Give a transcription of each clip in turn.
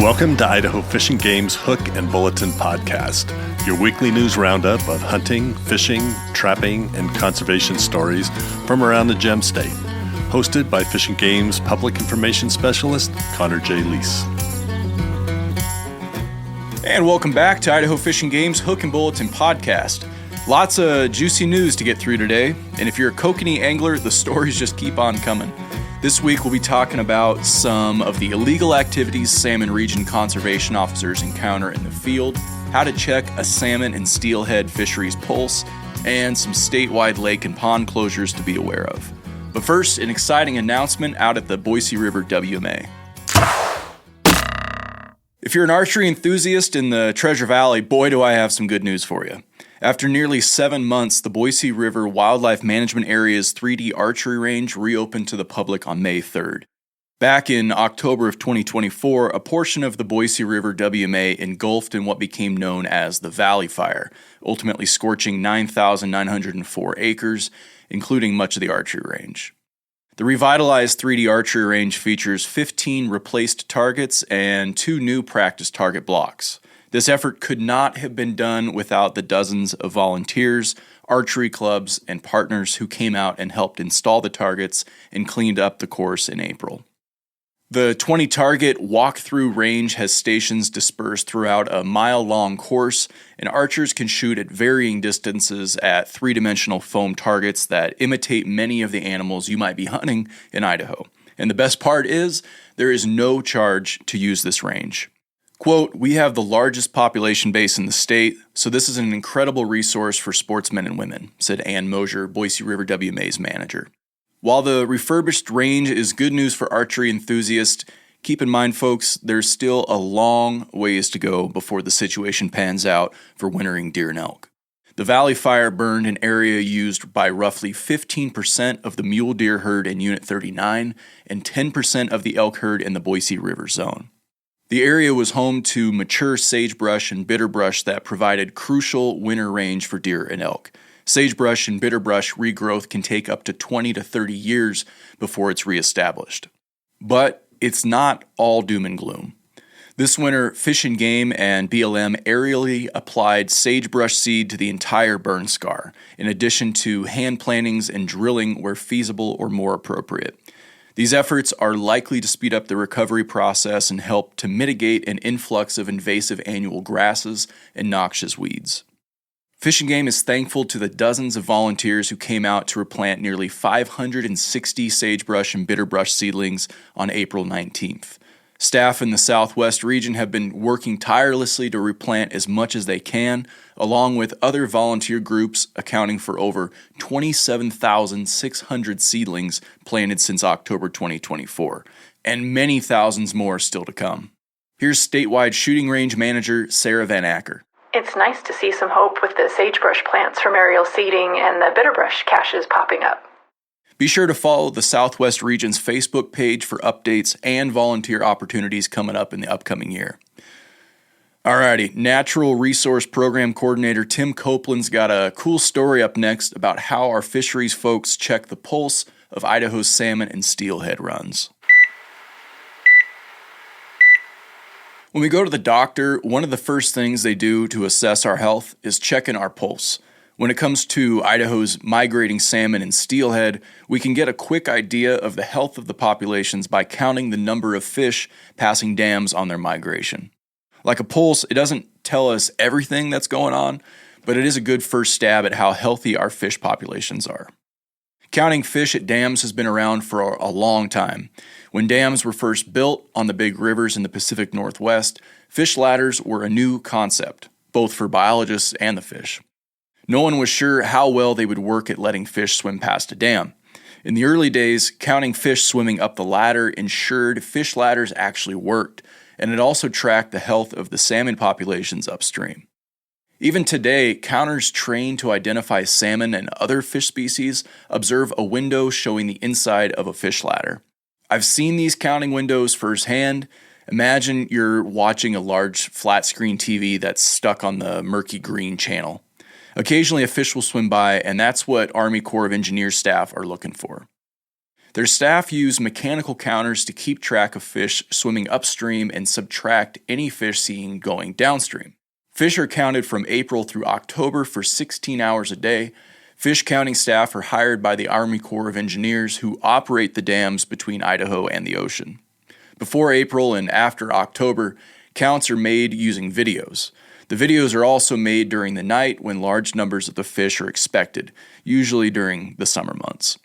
Welcome to Idaho Fish and Game's Hook and Bulletin podcast, your weekly news roundup of hunting, fishing, trapping, and conservation stories from around the Gem State. Hosted by Fish and Game's Public Information Specialist, Connor J. Lease. And welcome back to Idaho Fish and Game's Hook and Bulletin podcast. Lots of juicy news to get through today, and if you're a Kokanee angler, the stories just keep on coming. This week we'll be talking about some of the illegal activities Salmon Region conservation officers encounter in the field, how to check a salmon and steelhead fisheries pulse, and some statewide lake and pond closures to be aware of. But first, an exciting announcement out at the Boise River WMA. If you're an archery enthusiast in the Treasure Valley, boy do I have some good news for you. After nearly 7 months, the Boise River Wildlife Management Area's 3D archery range reopened to the public on May 3rd. Back in October of 2024, a portion of the Boise River WMA engulfed in what became known as the Valley Fire, ultimately scorching 9,904 acres, including much of the archery range. The revitalized 3D archery range features 15 replaced targets and 2 new practice target blocks. This effort could not have been done without the dozens of volunteers, archery clubs, and partners who came out and helped install the targets and cleaned up the course in April. The 20-target walk-through range has stations dispersed throughout a mile-long course, and archers can shoot at varying distances at three-dimensional foam targets that imitate many of the animals you might be hunting in Idaho. And the best part is, there is no charge to use this range. Quote, "We have the largest population base in the state, so this is an incredible resource for sportsmen and women," said Ann Mosier, Boise River WMA's manager. While the refurbished range is good news for archery enthusiasts, keep in mind, folks, there's still a long ways to go before the situation pans out for wintering deer and elk. The Valley Fire burned an area used by roughly 15% of the mule deer herd in Unit 39 and 10% of the elk herd in the Boise River zone. The area was home to mature sagebrush and bitterbrush that provided crucial winter range for deer and elk. Sagebrush and bitterbrush regrowth can take up to 20 to 30 years before it's reestablished. But it's not all doom and gloom. This winter, Fish and Game and BLM aerially applied sagebrush seed to the entire burn scar, in addition to hand plantings and drilling where feasible or more appropriate. These efforts are likely to speed up the recovery process and help to mitigate an influx of invasive annual grasses and noxious weeds. Fish and Game is thankful to the dozens of volunteers who came out to replant nearly 560 sagebrush and bitterbrush seedlings on April 19th. Staff in the Southwest region have been working tirelessly to replant as much as they can, along with other volunteer groups accounting for over 27,600 seedlings planted since October 2024, and many thousands more still to come. Here's statewide shooting range manager Sarah Van Acker. It's nice to see some hope with the sagebrush plants from aerial seeding and the bitterbrush caches popping up. Be sure to follow the Southwest Region's Facebook page for updates and volunteer opportunities coming up in the upcoming year. Alrighty, Natural Resource Program Coordinator Tim Copeland's got a cool story up next about how our fisheries folks check the pulse of Idaho's salmon and steelhead runs. When we go to the doctor, one of the first things they do to assess our health is checking our pulse. When it comes to Idaho's migrating salmon and steelhead, we can get a quick idea of the health of the populations by counting the number of fish passing dams on their migration. Like a pulse, it doesn't tell us everything that's going on, but it is a good first stab at how healthy our fish populations are. Counting fish at dams has been around for a long time. When dams were first built on the big rivers in the Pacific Northwest, fish ladders were a new concept, both for biologists and the fish. No one was sure how well they would work at letting fish swim past a dam. In the early days, counting fish swimming up the ladder ensured fish ladders actually worked, and it also tracked the health of the salmon populations upstream. Even today, counters trained to identify salmon and other fish species observe a window showing the inside of a fish ladder. I've seen these counting windows firsthand. Imagine you're watching a large flat-screen TV that's stuck on the murky green channel. Occasionally a fish will swim by, and that's what Army Corps of Engineers staff are looking for. Their staff use mechanical counters to keep track of fish swimming upstream and subtract any fish seen going downstream. Fish are counted from April through October for 16 hours a day. Fish counting staff are hired by the Army Corps of Engineers who operate the dams between Idaho and the ocean. Before April and after October, counts are made using videos. The videos are also made during the night when large numbers of the fish are expected, usually during the summer months.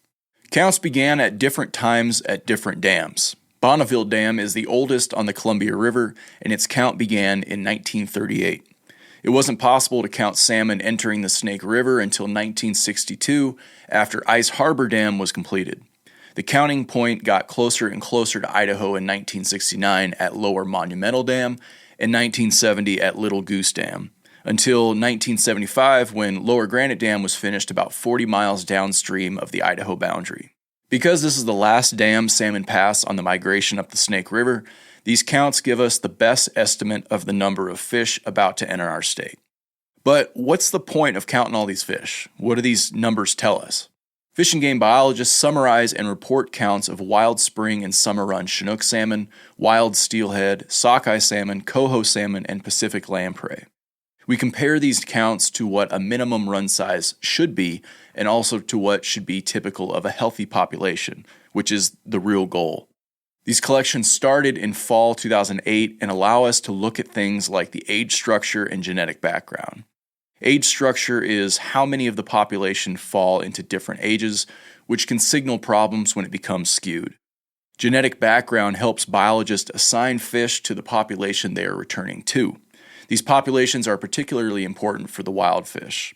Counts began at different times at different dams. Bonneville Dam is the oldest on the Columbia River, and its count began in 1938. It wasn't possible to count salmon entering the Snake River until 1962, after Ice Harbor Dam was completed. The counting point got closer and closer to Idaho in 1969 at Lower Monumental Dam and 1970 at Little Goose Dam, until 1975 when Lower Granite Dam was finished about 40 miles downstream of the Idaho boundary. Because this is the last dam salmon pass on the migration up the Snake River, these counts give us the best estimate of the number of fish about to enter our state. But what's the point of counting all these fish? What do these numbers tell us? Fish and game biologists summarize and report counts of wild spring and summer run Chinook salmon, wild steelhead, sockeye salmon, coho salmon, and Pacific lamprey. We compare these counts to what a minimum run size should be and also to what should be typical of a healthy population, which is the real goal. These collections started in fall 2008 and allow us to look at things like the age structure and genetic background. Age structure is how many of the population fall into different ages, which can signal problems when it becomes skewed. Genetic background helps biologists assign fish to the population they are returning to. These populations are particularly important for the wild fish.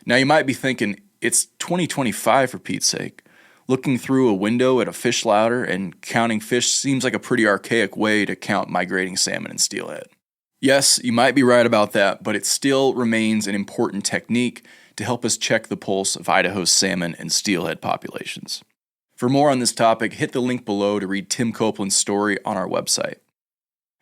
Now you might be thinking, it's 2025 for Pete's sake. Looking through a window at a fish ladder and counting fish seems like a pretty archaic way to count migrating salmon and steelhead. Yes, you might be right about that, but it still remains an important technique to help us check the pulse of Idaho's salmon and steelhead populations. For more on this topic, hit the link below to read Tim Copeland's story on our website.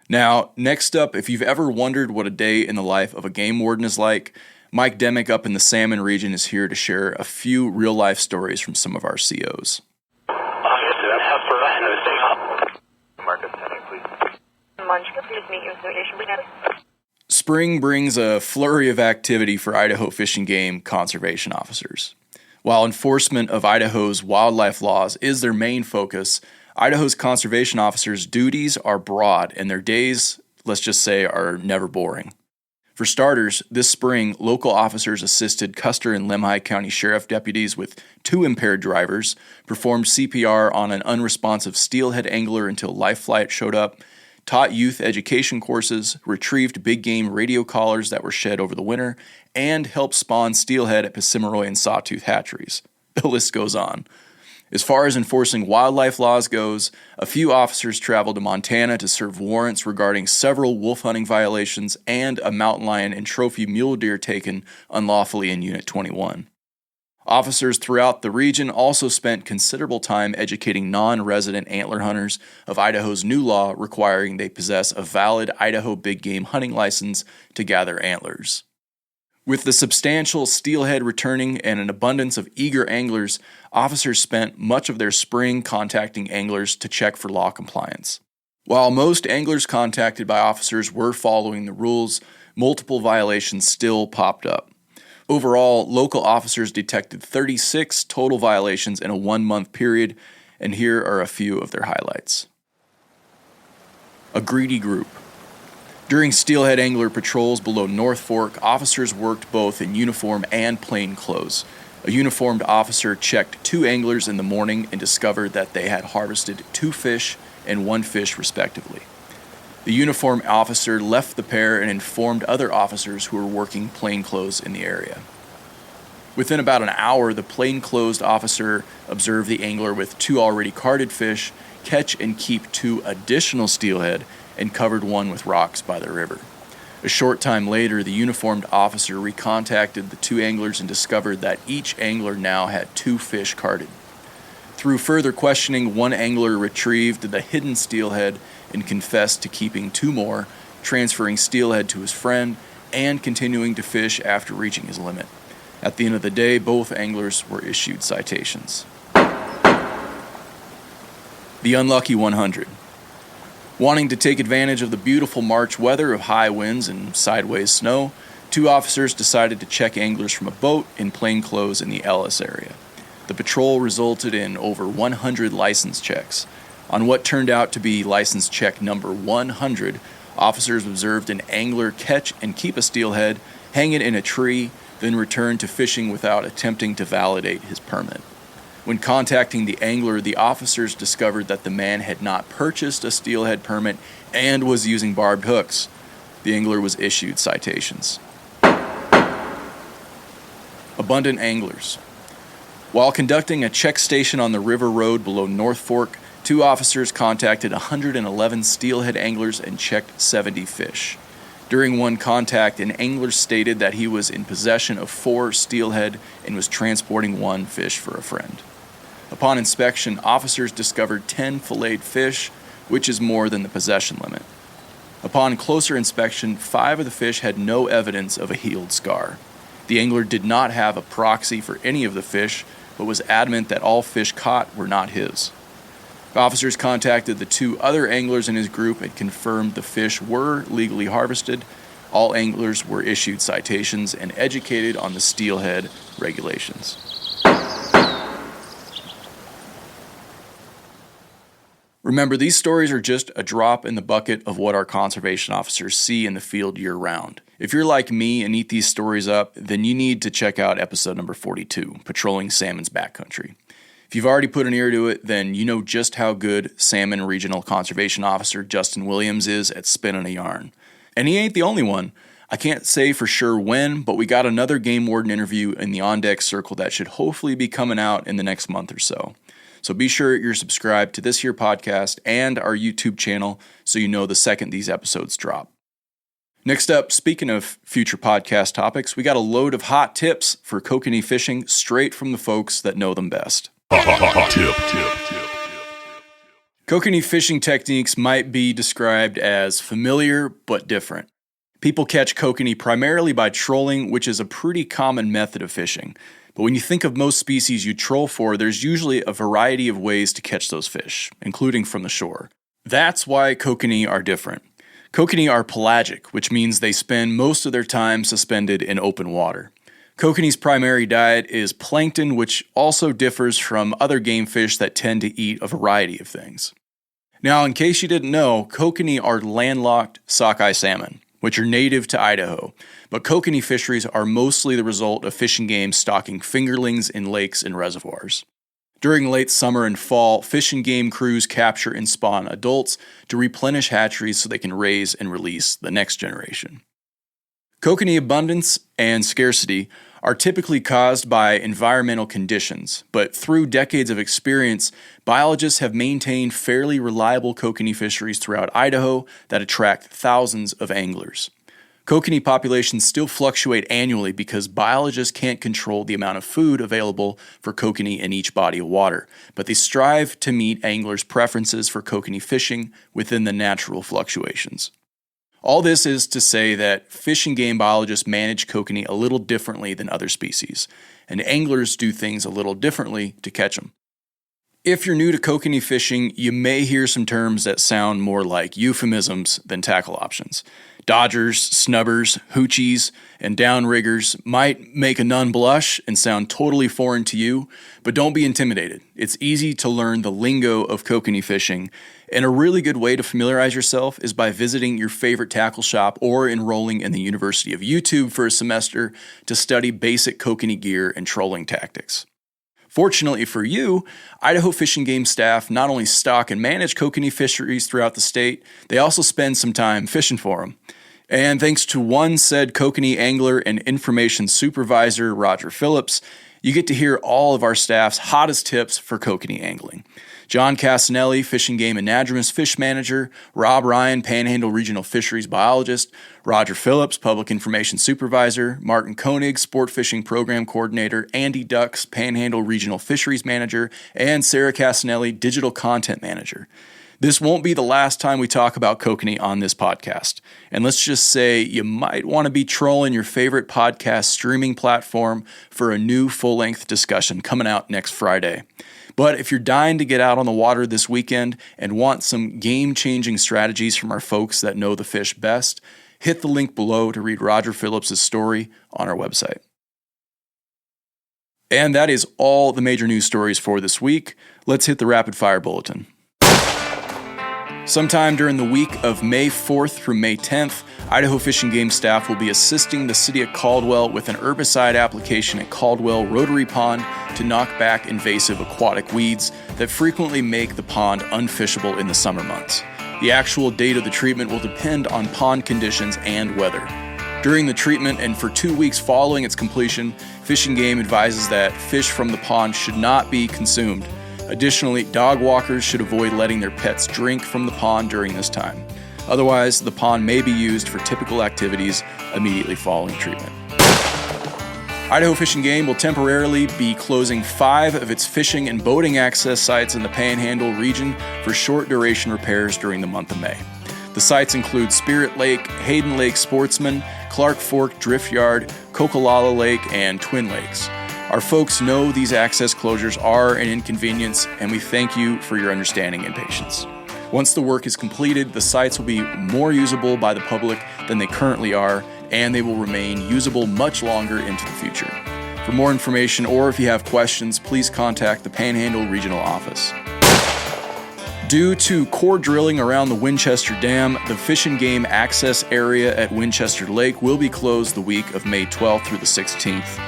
Now, next up, if you've ever wondered what a day in the life of a game warden is like, Mike Demick up in the Salmon Region is here to share a few real-life stories from some of our COs. Spring brings a flurry of activity for Idaho Fish and Game conservation officers. While enforcement of Idaho's wildlife laws is their main focus, Idaho's conservation officers' duties are broad and their days, let's just say, are never boring. For starters, this spring, local officers assisted Custer and Lemhi County Sheriff deputies with 2 impaired drivers, performed CPR on an unresponsive steelhead angler until life flight showed up, taught youth education courses, retrieved big game radio collars that were shed over the winter, and helped spawn steelhead at Passamaroy and Sawtooth hatcheries. The list goes on. As far as enforcing wildlife laws goes, a few officers traveled to Montana to serve warrants regarding several wolf hunting violations and a mountain lion and trophy mule deer taken unlawfully in Unit 21. Officers throughout the region also spent considerable time educating non-resident antler hunters of Idaho's new law requiring they possess a valid Idaho big game hunting license to gather antlers. With the substantial steelhead returning and an abundance of eager anglers, officers spent much of their spring contacting anglers to check for law compliance. While most anglers contacted by officers were following the rules, multiple violations still popped up. Overall, local officers detected 36 total violations in a 1-month period, and here are a few of their highlights. A greedy group. During steelhead angler patrols below North Fork, officers worked both in uniform and plain clothes. A uniformed officer checked 2 anglers in the morning and discovered that they had harvested 2 fish and 1 fish respectively. The uniformed officer left the pair and informed other officers who were working plainclothes in the area. Within about an hour, the plainclothes officer observed the angler with 2 already carded fish catch and keep 2 additional steelhead and covered 1 with rocks by the river. A short time later, the uniformed officer recontacted the 2 anglers and discovered that each angler now had 2 fish carded. Through further questioning, 1 angler retrieved the hidden steelhead and confessed to keeping 2 more, transferring steelhead to his friend, and continuing to fish after reaching his limit. At the end of the day, both anglers were issued citations. The unlucky 100. Wanting to take advantage of the beautiful March weather of high winds and sideways snow, 2 officers decided to check anglers from a boat in plain clothes in the Ellis area. The patrol resulted in over 100 license checks. On what turned out to be license check number 100, officers observed an angler catch and keep a steelhead, hang it in a tree, then return to fishing without attempting to validate his permit. When contacting the angler, the officers discovered that the man had not purchased a steelhead permit and was using barbed hooks. The angler was issued citations. Abundant anglers. While conducting a check station on the river road below North Fork, 2 officers contacted 111 steelhead anglers and checked 70 fish. During one contact, an angler stated that he was in possession of 4 steelhead and was transporting 1 fish for a friend. Upon inspection, officers discovered 10 filleted fish, which is more than the possession limit. Upon closer inspection, 5 of the fish had no evidence of a healed scar. The angler did not have a proxy for any of the fish, but was adamant that all fish caught were not his. Officers contacted the 2 other anglers in his group and confirmed the fish were legally harvested. All anglers were issued citations and educated on the steelhead regulations. Remember, these stories are just a drop in the bucket of what our conservation officers see in the field year-round. If you're like me and eat these stories up, then you need to check out episode number 42, Patrolling Salmon's Backcountry. If you've already put an ear to it, then you know just how good Salmon Regional Conservation Officer Justin Williams is at spinning a yarn. And he ain't the only one. I can't say for sure when, but we got another game warden interview in the on-deck circle that should hopefully be coming out in the next month or so. So be sure you're subscribed to this here podcast and our YouTube channel so you know the second these episodes drop. Next up, speaking of future podcast topics, we got a load of hot tips for kokanee fishing straight from the folks that know them best. Kokanee fishing techniques might be described as familiar but different. People catch kokanee primarily by trolling, which is a pretty common method of fishing. But when you think of most species you troll for, there's usually a variety of ways to catch those fish, including from the shore. That's why kokanee are different. Kokanee are pelagic, which means they spend most of their time suspended in open water. Kokanee's primary diet is plankton, which also differs from other game fish that tend to eat a variety of things. Now, in case you didn't know, kokanee are landlocked sockeye salmon, which are native to Idaho, but kokanee fisheries are mostly the result of fishing game stocking fingerlings in lakes and reservoirs. During late summer and fall, fish and game crews capture and spawn adults to replenish hatcheries so they can raise and release the next generation. Kokanee abundance and scarcity are typically caused by environmental conditions, but through decades of experience, biologists have maintained fairly reliable kokanee fisheries throughout Idaho that attract thousands of anglers. Kokanee populations still fluctuate annually because biologists can't control the amount of food available for kokanee in each body of water, but they strive to meet anglers' preferences for kokanee fishing within the natural fluctuations. All this is to say that fish and game biologists manage kokanee a little differently than other species, and anglers do things a little differently to catch them. If you're new to kokanee fishing, you may hear some terms that sound more like euphemisms than tackle options. Dodgers, snubbers, hoochies, and downriggers might make a nun blush and sound totally foreign to you, but don't be intimidated. It's easy to learn the lingo of kokanee fishing, and a really good way to familiarize yourself is by visiting your favorite tackle shop or enrolling in the University of YouTube for a semester to study basic kokanee gear and trolling tactics. Fortunately for you, Idaho Fish and Game staff not only stock and manage kokanee fisheries throughout the state, they also spend some time fishing for them. And thanks to one said kokanee angler and information supervisor, Roger Phillips, you get to hear all of our staff's hottest tips for kokanee angling. John Casanelli, Fish and Game Anadromous Fish Manager, Rob Ryan, Panhandle Regional Fisheries Biologist, Roger Phillips, Public Information Supervisor, Martin Koenig, Sport Fishing Program Coordinator, Andy Ducks, Panhandle Regional Fisheries Manager, and Sarah Casanelli, Digital Content Manager. This won't be the last time we talk about kokanee on this podcast. And let's just say you might want to be trolling your favorite podcast streaming platform for a new full-length discussion coming out next Friday. But if you're dying to get out on the water this weekend and want some game-changing strategies from our folks that know the fish best, hit the link below to read Roger Phillips' story on our website. And that is all the major news stories for this week. Let's hit the rapid fire bulletin. Sometime during the week of May 4th through May 10th, Idaho Fish and Game staff will be assisting the city of Caldwell with an herbicide application at Caldwell Rotary Pond to knock back invasive aquatic weeds that frequently make the pond unfishable in the summer months. The actual date of the treatment will depend on pond conditions and weather. During the treatment and for 2 weeks following its completion, Fish and Game advises that fish from the pond should not be consumed. Additionally, dog walkers should avoid letting their pets drink from the pond during this time. Otherwise, the pond may be used for typical activities immediately following treatment. Idaho Fish and Game will temporarily be closing 5 of its fishing and boating access sites in the Panhandle region for short-duration repairs during the month of May. The sites include Spirit Lake, Hayden Lake Sportsman, Clark Fork Drift Yard, Kokalala Lake, and Twin Lakes. Our folks know these access closures are an inconvenience, and we thank you for your understanding and patience. Once the work is completed, the sites will be more usable by the public than they currently are, and they will remain usable much longer into the future. For more information or if you have questions, please contact the Panhandle Regional Office. Due to core drilling around the Winchester Dam, the Fish and Game access area at Winchester Lake will be closed the week of May 12th through the 16th.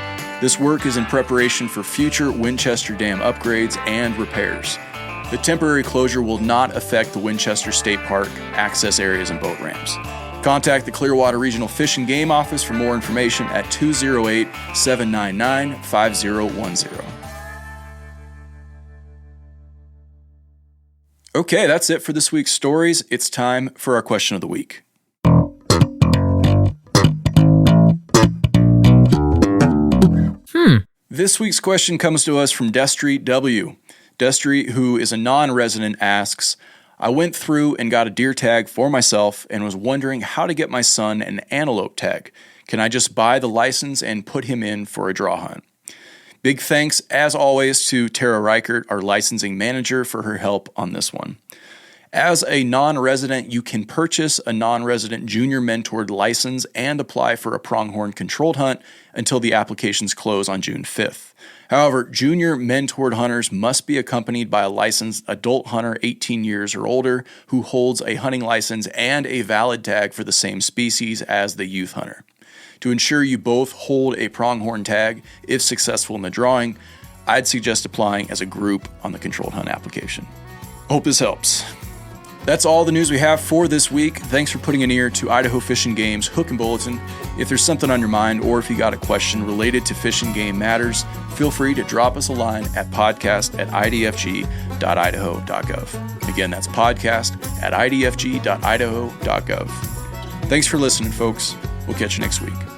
This work is in preparation for future Winchester Dam upgrades and repairs. The temporary closure will not affect the Winchester State Park access areas and boat ramps. Contact the Clearwater Regional Fish and Game Office for more information at 208-799-5010. Okay, that's it for this week's stories. It's time for our question of the week. This week's question comes to us from Destry W. Destry, who is a non-resident, asks, I went through and got a deer tag for myself and was wondering how to get my son an antelope tag. Can I just buy the license and put him in for a draw hunt? Big thanks, as always, to Tara Reichert, our licensing manager, for her help on this one. As a non-resident, you can purchase a non-resident junior mentored license and apply for a pronghorn controlled hunt until the applications close on June 5th. However, junior mentored hunters must be accompanied by a licensed adult hunter 18 years or older who holds a hunting license and a valid tag for the same species as the youth hunter. To ensure you both hold a pronghorn tag, if successful in the drawing, I'd suggest applying as a group on the controlled hunt application. Hope this helps. That's all the news we have for this week. Thanks for putting an ear to Idaho Fish and Game's Hook and Bulletin. If there's something on your mind or if you got a question related to fish and game matters, feel free to drop us a line at podcast@idfg.idaho.gov. Again, that's podcast@idfg.idaho.gov. Thanks for listening, folks. We'll catch you next week.